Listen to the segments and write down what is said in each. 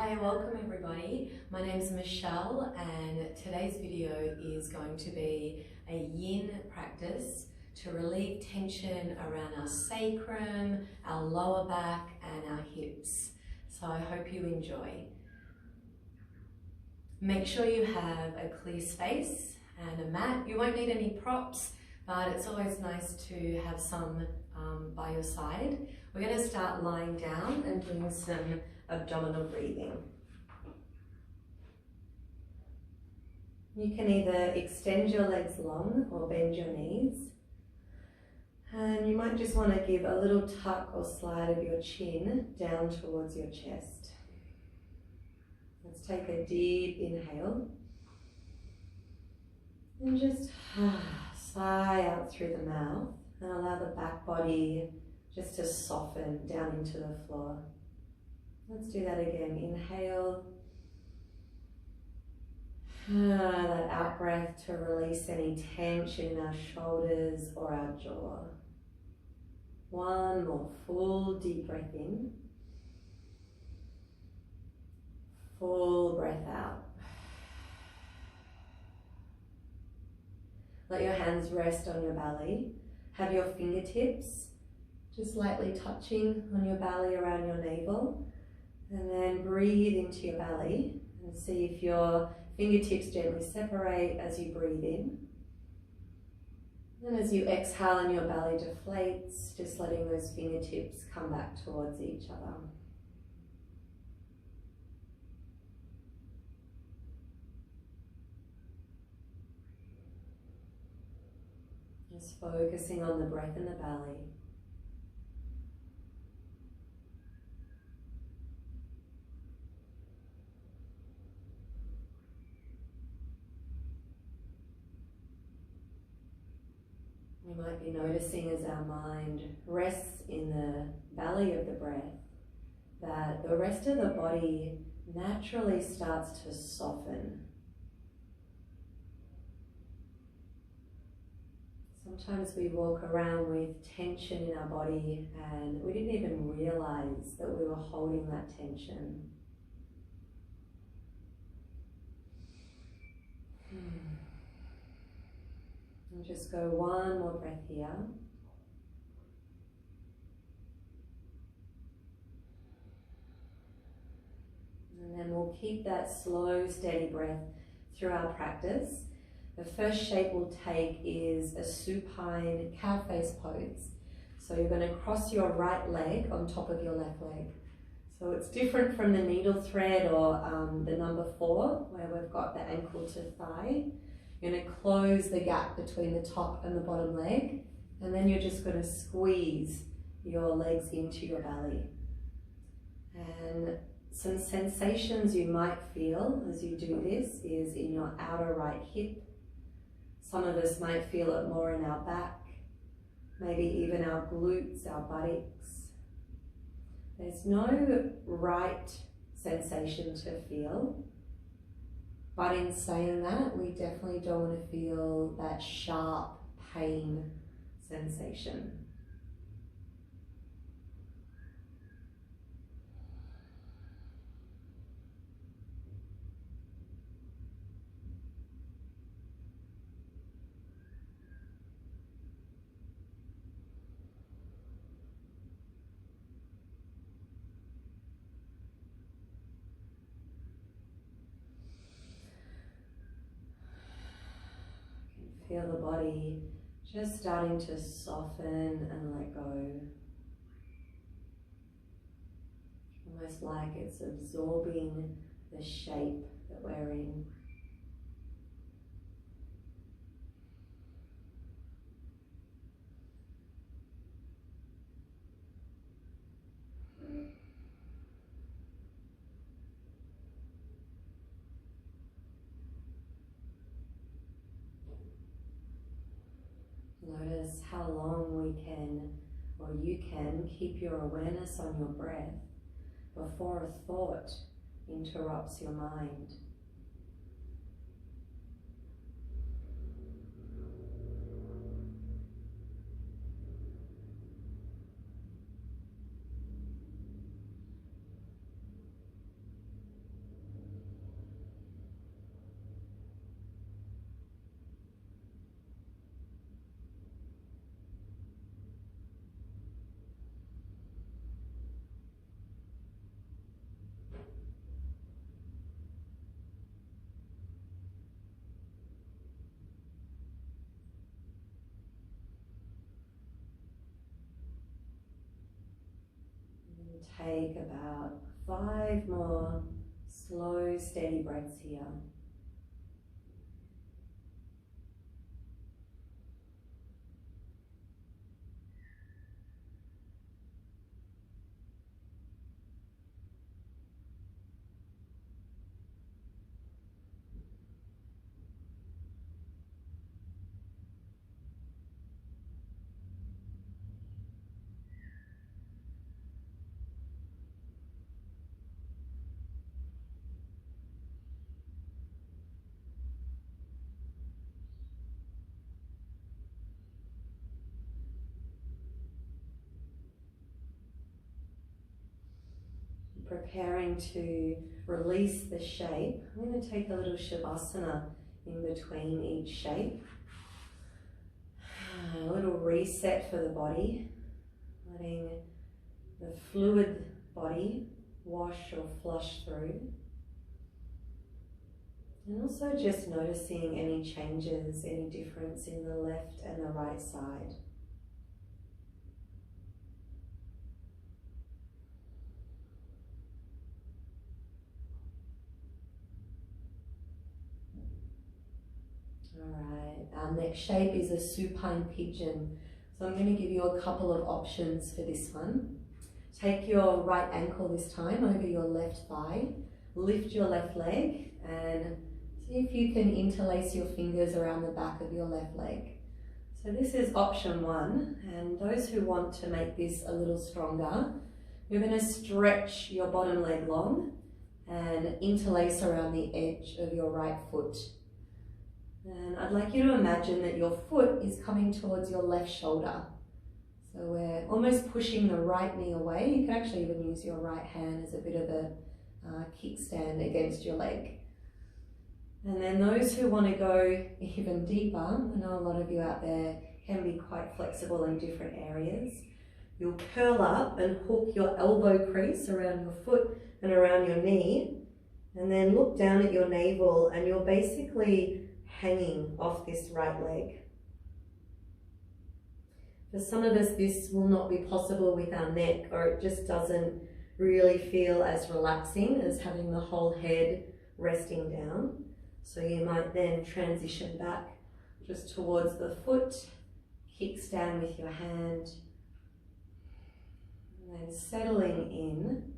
Hi, welcome everybody. My name is Michelle and today's video is going to be a yin practice to relieve tension around our sacrum, our lower back and our hips. So I hope you enjoy. Make sure you have a clear space and a mat. You won't need any props, but it's always nice to have some by your side. We're going to start lying down and doing some abdominal breathing. You can either extend your legs long or bend your knees. And you might just want to give a little tuck or slide of your chin down towards your chest. Let's take a deep inhale. And just sigh out through the mouth and allow the back body just to soften down into the floor. Let's do that again. Inhale. That out breath to release any tension in our shoulders or our jaw. One more full deep breath in. Full breath out. Let your hands rest on your belly. Have your fingertips just lightly touching on your belly around your navel. And then breathe into your belly and see if your fingertips gently separate as you breathe in. And as you exhale and your belly deflates, just letting those fingertips come back towards each other. Just focusing on the breath in the belly. We might be noticing as our mind rests in the belly of the breath that the rest of the body naturally starts to soften. Sometimes we walk around with tension in our body and we didn't even realize that we were holding that tension. And just go one more breath here. And then we'll keep that slow, steady breath through our practice. The first shape we'll take is a supine cow face pose. So you're going to cross your right leg on top of your left leg. So it's different from the needle thread or the number 4, where we've got the ankle to thigh. You're going to close the gap between the top and the bottom leg, and then you're just going to squeeze your legs into your belly. And some sensations you might feel as you do this is in your outer right hip. Some of us might feel it more in our back, maybe even our glutes, our buttocks. There's no right sensation to feel, but in saying that, we definitely don't want to feel that sharp pain sensation. Feel the body just starting to soften and let go. Almost like it's absorbing the shape that we're in. Notice how long we can, or you can, keep your awareness on your breath before a thought interrupts your mind. take about 5 more slow, steady breaths here. Preparing to release the shape, I'm going to take a little Shavasana in between each shape. A little reset for the body, letting the fluid body wash or flush through. And also just noticing any changes, any difference in the left and the right side. Alright, our next shape is a supine pigeon. So I'm going to give you a couple of options for this one. Take your right ankle this time over your left thigh, lift your left leg and see if you can interlace your fingers around the back of your left leg. So this is option 1, and those who want to make this a little stronger, you're going to stretch your bottom leg long and interlace around the edge of your right foot. And I'd like you to imagine that your foot is coming towards your left shoulder. So we're almost pushing the right knee away. You can actually even use your right hand as a bit of a kickstand against your leg. And then those who want to go even deeper, I know a lot of you out there can be quite flexible in different areas. You'll curl up and hook your elbow crease around your foot and around your knee, and then look down at your navel, and you're basically hanging off this right leg. For some of us, this will not be possible with our neck, or it just doesn't really feel as relaxing as having the whole head resting down. So you might then transition back just towards the foot, kickstand with your hand, and then settling in.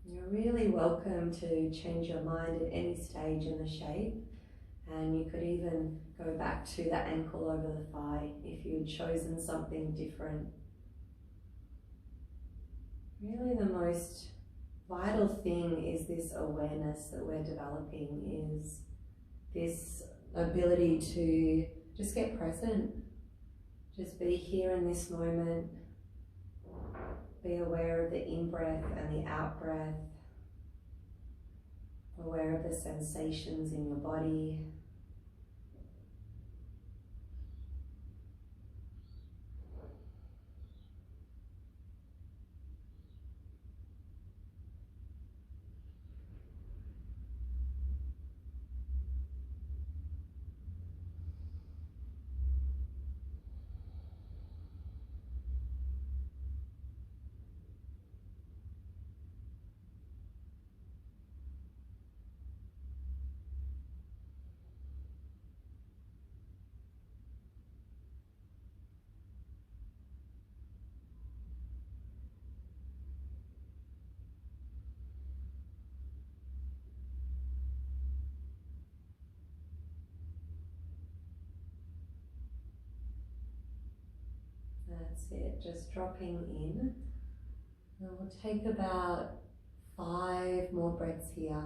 You're really welcome to change your mind at any stage in the shape, and you could even go back to the ankle over the thigh if you had chosen something different. Really the most vital thing is this awareness that we're developing, is this ability to just get present, just be here in this moment. Be aware of the in-breath and the out-breath, aware of the sensations in your body. That's it, just dropping in. And we'll take about 5 more breaths here.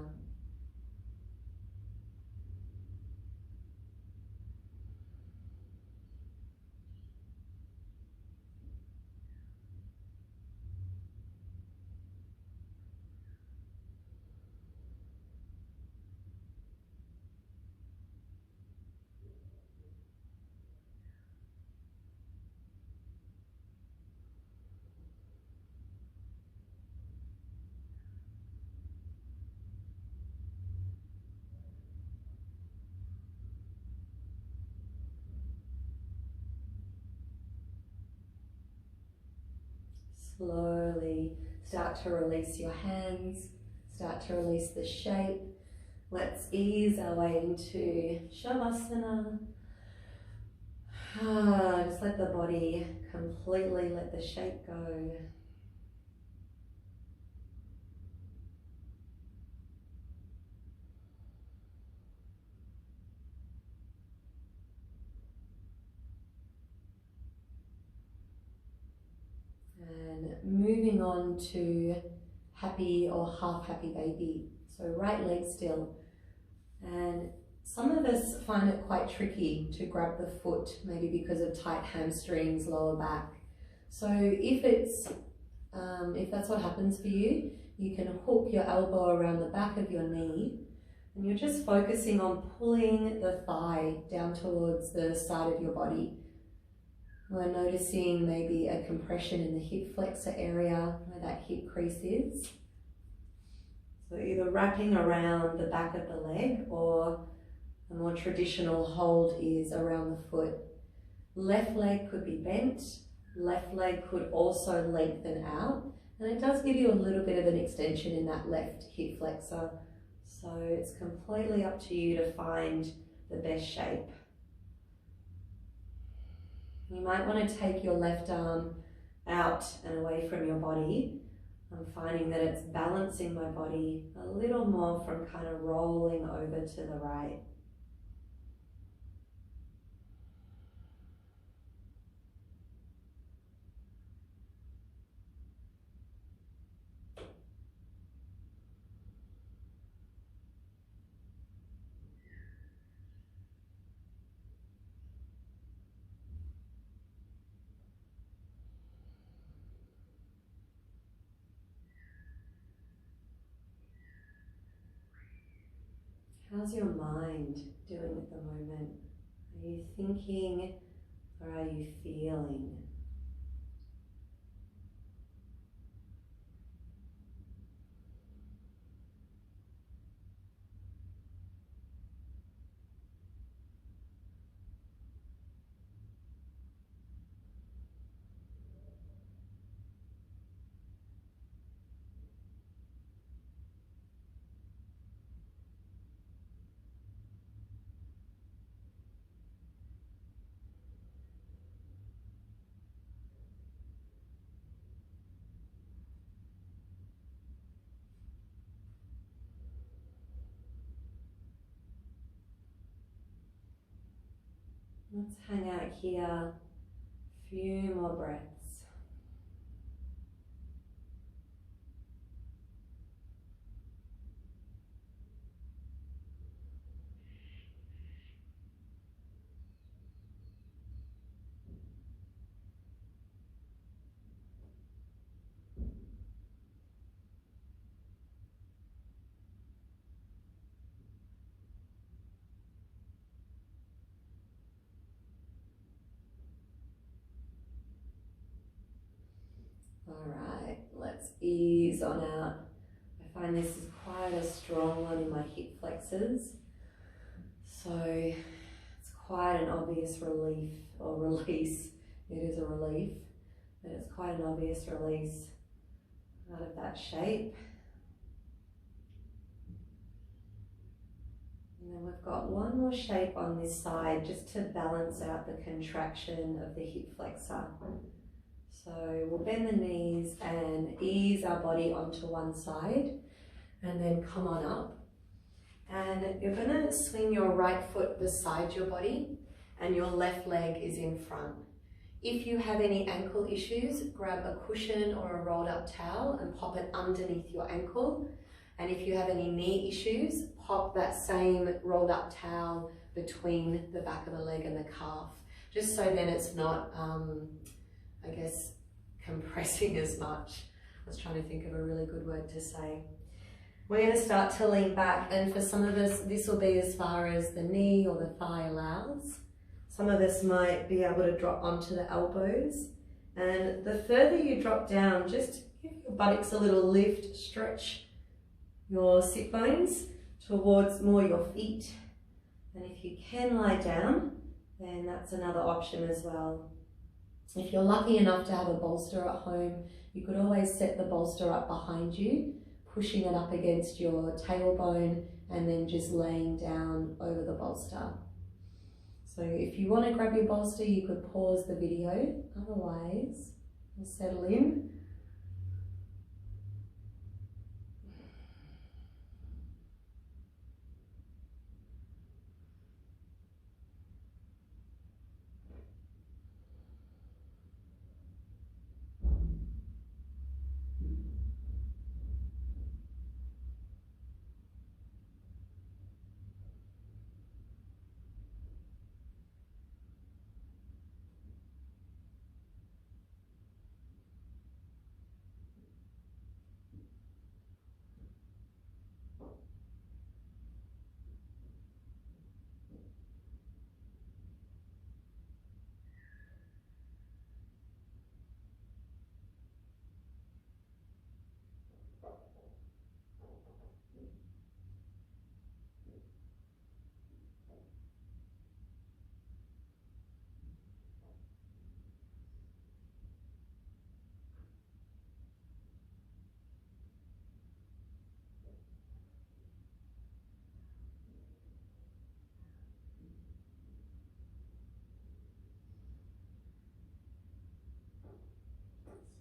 Slowly start to release your hands, start to release the shape. Let's ease our way into Shavasana. Just let the body completely let the shape go. And moving on to happy or half happy baby. So right leg still. And some of us find it quite tricky to grab the foot, maybe because of tight hamstrings, lower back. So if that's what happens for you, you can hook your elbow around the back of your knee, and you're just focusing on pulling the thigh down towards the side of your body. We're noticing maybe a compression in the hip flexor area where that hip crease is. So either wrapping around the back of the leg, or a more traditional hold is around the foot. Left leg could be bent, left leg could also lengthen out, and it does give you a little bit of an extension in that left hip flexor. So it's completely up to you to find the best shape. You might want to take your left arm out and away from your body. I'm finding that it's balancing my body a little more from kind of rolling over to the right. How's your mind doing at the moment? Are you thinking or are you feeling? Let's hang out here a few more breaths. Alright, let's ease on out. I find this is quite a strong one in my hip flexors. So it's quite an obvious relief or release. It is a relief, but it's quite an obvious release out of that shape. And then we've got one more shape on this side just to balance out the contraction of the hip flexor. So we'll bend the knees and ease our body onto one side and then come on up. And you're going to swing your right foot beside your body and your left leg is in front. If you have any ankle issues, grab a cushion or a rolled up towel and pop it underneath your ankle. And if you have any knee issues, pop that same rolled up towel between the back of the leg and the calf, just so then it's not, I guess, compressing as much. I was trying to think of a really good word to say. We're going to start to lean back, and for some of us this will be as far as the knee or the thigh allows. Some of us might be able to drop onto the elbows, and the further you drop down, just give your buttocks a little lift, stretch your sit bones towards more your feet, and if you can lie down, then that's another option as well. If you're lucky enough to have a bolster at home, You could always set the bolster up behind you, pushing it up against your tailbone and then just laying down over the bolster. So if you want to grab your bolster, you could pause the video, otherwise you'll settle in.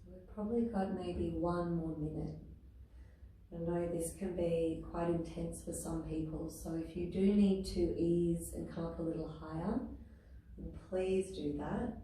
We've probably got maybe 1 more minute. I know this can be quite intense for some people, so if you do need to ease and come up a little higher, then please do that.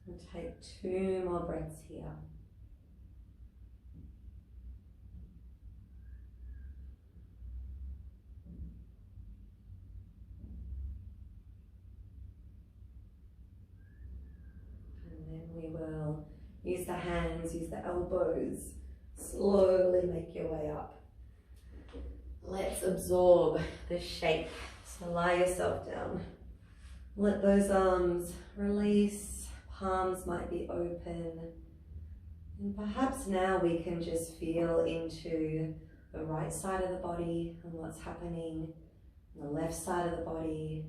And take 2 more breaths here. And then we will use the hands, use the elbows, slowly make your way up. Let's absorb the shape. So lie yourself down. Let those arms release, palms might be open. And perhaps now we can just feel into the right side of the body and what's happening on the left side of the body.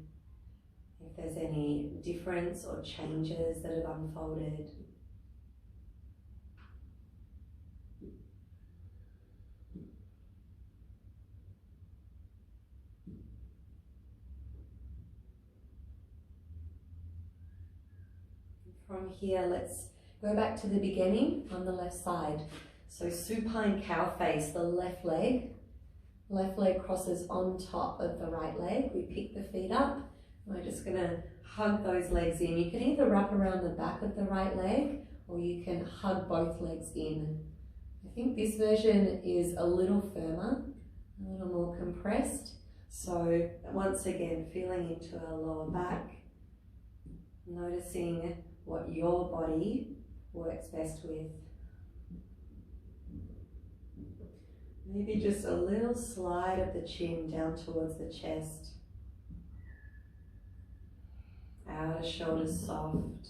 If there's any difference or changes that have unfolded. From here, let's go back to the beginning on the left side. So supine cow face, the left leg crosses on top of the right leg. We pick the feet up. We're just gonna hug those legs in. You can either wrap around the back of the right leg or you can hug both legs in. I think this version is a little firmer, a little more compressed. So once again, feeling into our lower back, noticing what your body works best with. Maybe just a little slide of the chin down towards the chest. Outer shoulders soft.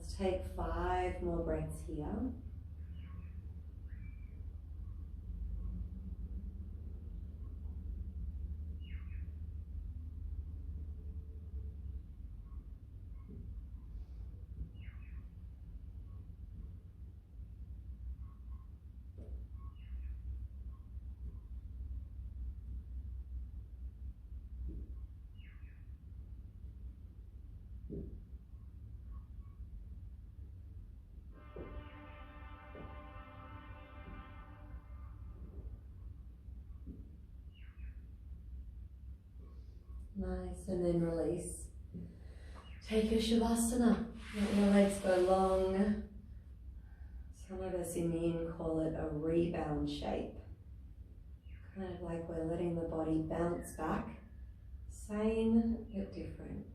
Let's take 5 more breaths here. Nice, and then release. Take your Shavasana. Let your legs go long. Some of us in Yin call it a rebound shape. Kind of like we're letting the body bounce back. Same, but different.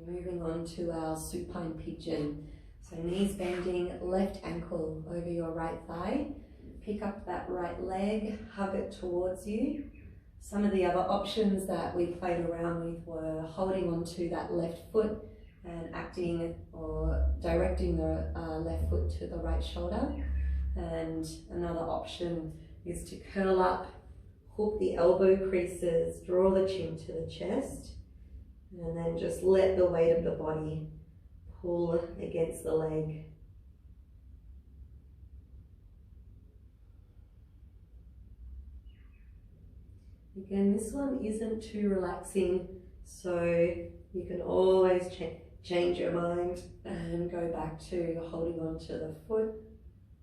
Moving on to our supine pigeon. So knees bending, left ankle over your right thigh. Pick up that right leg, hug it towards you. Some of the other options that we played around with were holding onto that left foot and acting or directing the left foot to the right shoulder. And another option is to curl up, hook the elbow creases, draw the chin to the chest, and then just let the weight of the body pull against the leg. Again, this one isn't too relaxing, so you can always change your mind and go back to holding on to the foot,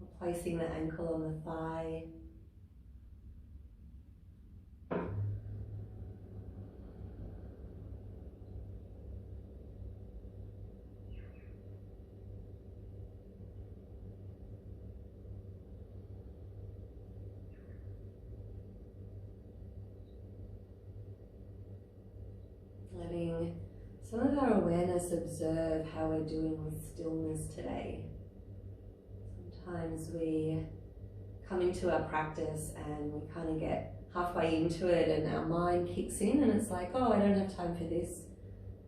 or placing the ankle on the thigh. Letting some of our awareness observe how we're doing with stillness today. Sometimes we come into our practice and we kind of get halfway into it and our mind kicks in and it's like, oh, I don't have time for this.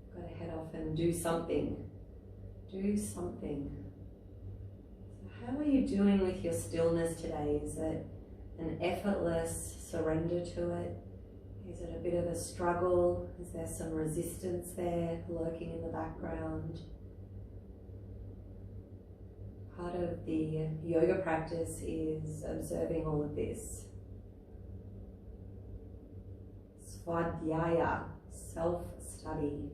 I've got to head off and do something. Do something. So how are you doing with your stillness today? Is it an effortless surrender to it? Is it a bit of a struggle? Is there some resistance there lurking in the background? Part of the yoga practice is observing all of this. Svadhyaya, self-study.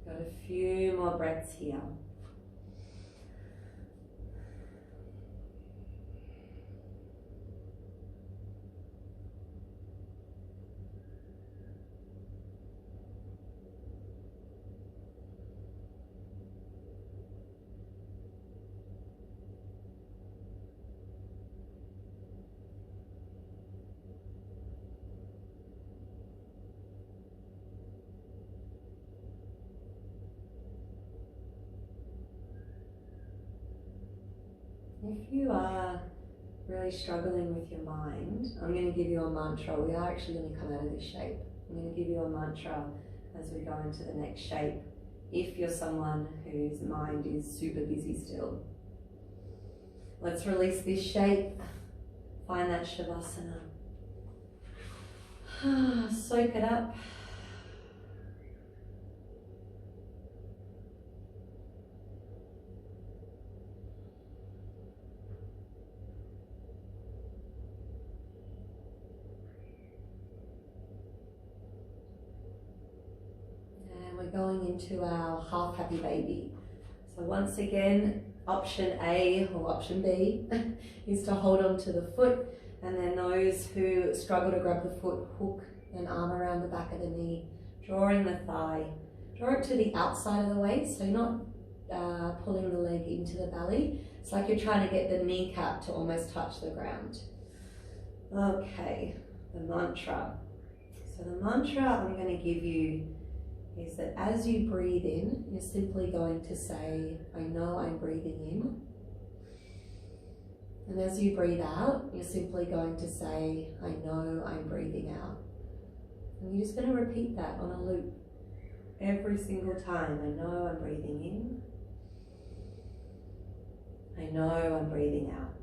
Got a few more breaths here. If you are really struggling with your mind, I'm going to give you a mantra. We are actually going to come out of this shape. I'm going to give you a mantra as we go into the next shape, if you're someone whose mind is super busy still. Let's release this shape. Find that Shavasana. Soak it up. Going into our half happy baby. So once again, option A or option B is to hold on to the foot, and then those who struggle to grab the foot, hook an arm around the back of the knee, drawing the thigh. Draw it to the outside of the waist, so you're not pulling the leg into the belly. It's like you're trying to get the kneecap to almost touch the ground. Okay, the mantra. So the mantra I'm going to give you is that as you breathe in, you're simply going to say, I know I'm breathing in. And as you breathe out, you're simply going to say, I know I'm breathing out. And you're just going to repeat that on a loop every single time. I know I'm breathing in. I know I'm breathing out.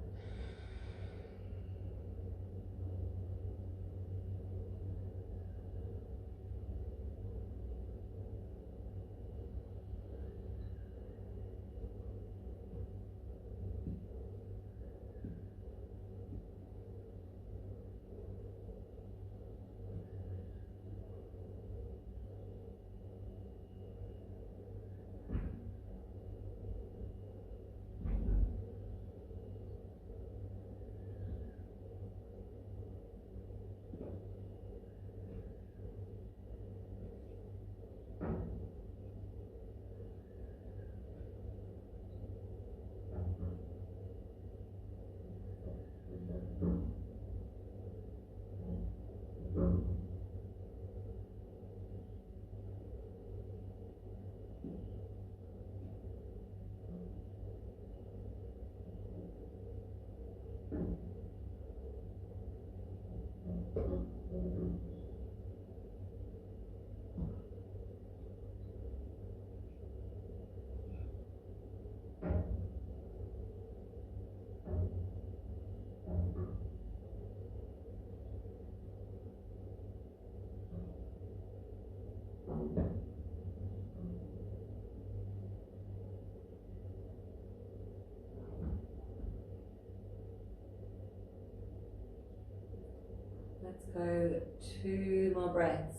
Let's go 2 more breaths.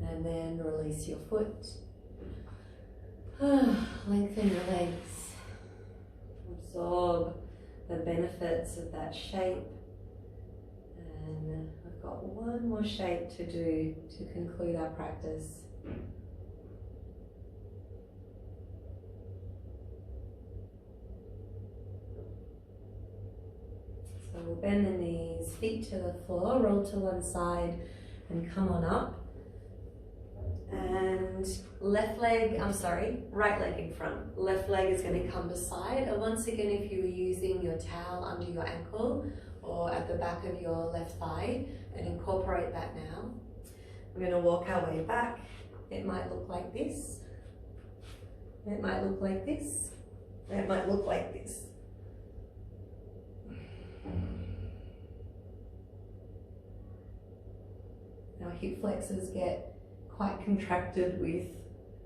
And then release your foot. Lengthen your legs. Absorb the benefits of that shape. And I've got one more shape to do to conclude our practice. So we'll bend the knees, feet to the floor, roll to one side and come on up. And right leg in front. Left leg is going to come beside. And once again, if you were using your towel under your ankle or at the back of your left thigh, and incorporate that now. We're going to walk our way back. It might look like this. It might look like this. It might look like this. Our hip flexors get quite contracted with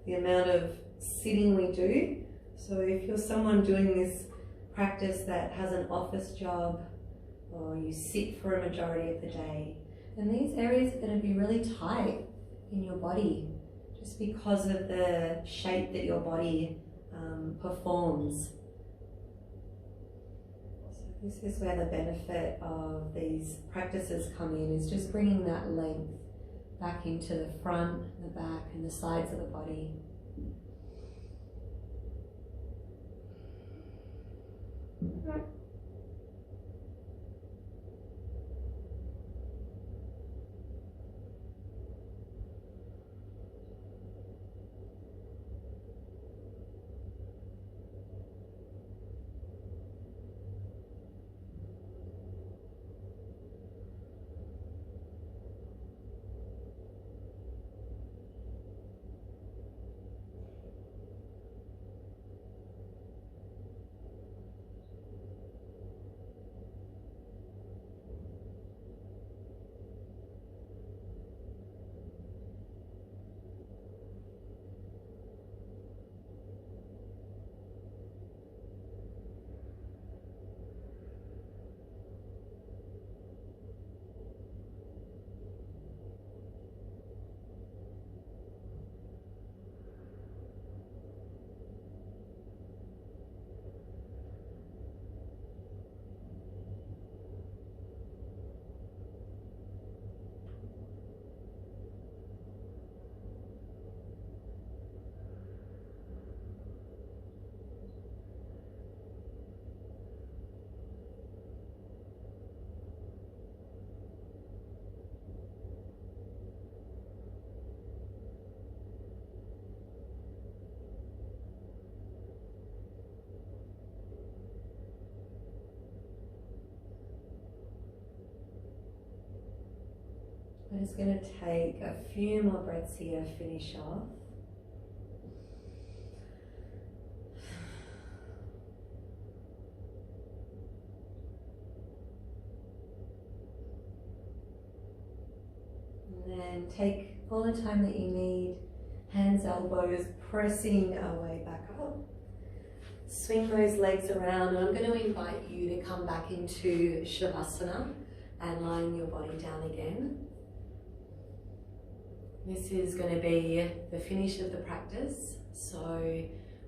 the amount of sitting we do. So if you're someone doing this practice that has an office job or you sit for a majority of the day, then these areas are going to be really tight in your body just because of the shape that your body performs. So this is where the benefit of these practices come in, is just bringing that length back into the front, the back, and the sides of the body. We're just going to take a few more breaths here to finish off. And then take all the time that you need, hands, elbows, pressing our way back up. Swing those legs around, and I'm going to invite you to come back into Shavasana and lying your body down again. This is going to be the finish of the practice, so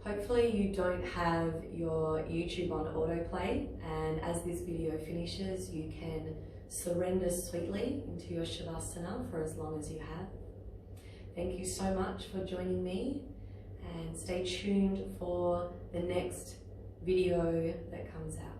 hopefully you don't have your YouTube on autoplay, and as this video finishes you can surrender sweetly into your Shavasana for as long as you have. Thank you so much for joining me, and stay tuned for the next video that comes out.